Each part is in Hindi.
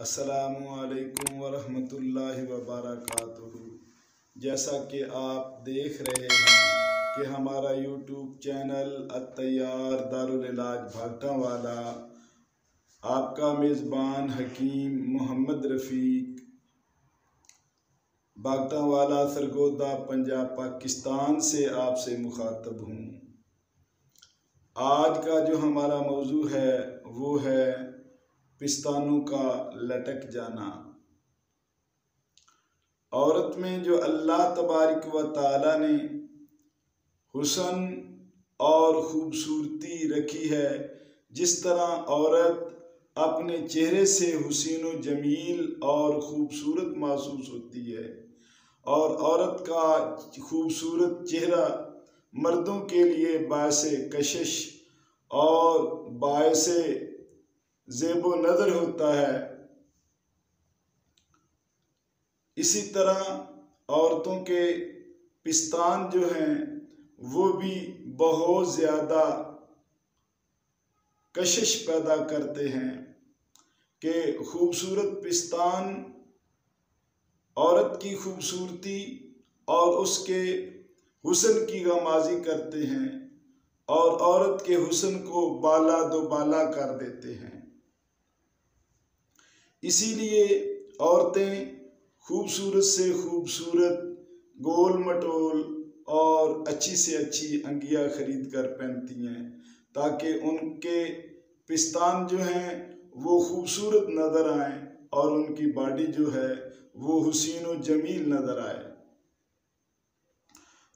अस्सलामुअलैकुम वरहमतुल्लाहि वबरकातुहू। जैसा कि आप देख रहे हैं कि हमारा यूट्यूब चैनल अत्तैयार दारुल इलाज भागटावाला, आपका मेज़बान हकीम मोहम्मद रफ़ीक भागटावाला सरगोदा पंजाब पाकिस्तान से आपसे मुखातब हूँ। आज का जो हमारा मौजू है वो है पिस्तानों का लटक जाना। औरत में जो अल्लाह तबारक व तआला ने हुस्न और ख़ूबसूरती रखी है, जिस तरह औरत अपने चेहरे से हुसीन व जमील और ख़ूबसूरत महसूस होती है और औरत का खूबसूरत चेहरा मर्दों के लिए बायसे कशिश और बायसे ज़ेबो नज़र होता है, इसी तरह औरतों के पिस्तान जो हैं वो भी बहुत ज़्यादा कशिश पैदा करते हैं कि खूबसूरत पिस्तान औरत की खूबसूरती और उसके हुस्न की गमाज़ी करते हैं और औरत के हुस्न को बाला दोबाला कर देते हैं। इसीलिए औरतें खूबसूरत से खूबसूरत गोल मटोल और अच्छी से अच्छी अंगियाँ खरीद कर पहनती हैं ताकि उनके पिस्तान जो हैं वो खूबसूरत नज़र आएँ और उनकी बॉडी जो है वो हुसीन व जमील नज़र आए।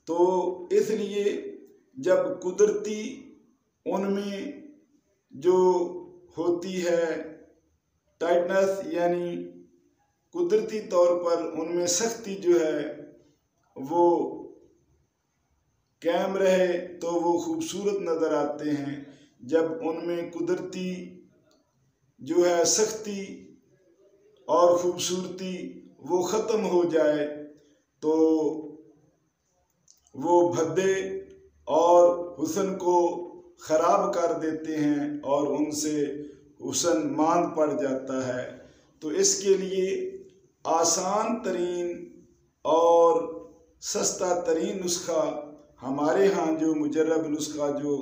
तो इसलिए जब कुदरती उनमें जो होती है टाइटनेस, यानी कुदरती तौर पर उनमें सख्ती जो है वो कायम रहे तो वो खूबसूरत नज़र आते हैं। जब उनमें कुदरती जो है सख्ती और ख़ूबसूरती वो ख़त्म हो जाए तो वो भद्दे और हुस्न को ख़राब कर देते हैं और उनसे हुस्न मांद पड़ जाता है। तो इसके लिए आसान तरीन और सस्ता तरीन नुस्खा हमारे यहाँ जो मुजर्रब नुस्खा जो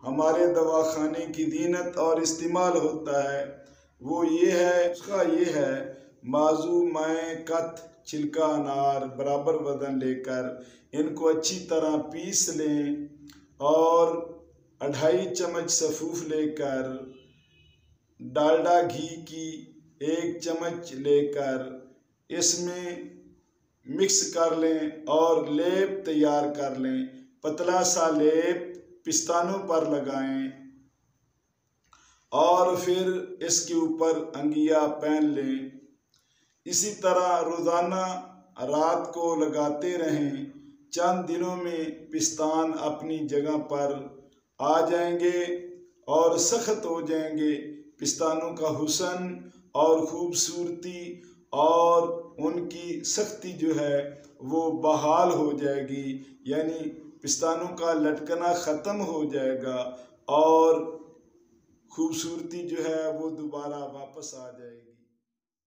हमारे दवाखाने की दीनत और इस्तेमाल होता है वो ये है, उसका ये है माजू मैं कत छिलका अनार बराबर वज़न लेकर इनको अच्छी तरह पीस लें और 2.5 चम्मच सफ़ूफ लेकर डालडा घी की 1 चम्मच लेकर इसमें मिक्स कर लें और लेप तैयार कर लें। पतला सा लेप पिस्तानों पर लगाएं और फिर इसके ऊपर अंगिया पहन लें। इसी तरह रोज़ाना रात को लगाते रहें। चंद दिनों में पिस्तान अपनी जगह पर आ जाएंगे और सख्त हो जाएंगे। पिस्तानों का हुस्न और ख़ूबसूरती और उनकी सख्ती जो है वो बहाल हो जाएगी, यानी पिस्तानों का लटकना ख़त्म हो जाएगा और खूबसूरती जो है वो दोबारा वापस आ जाएगी।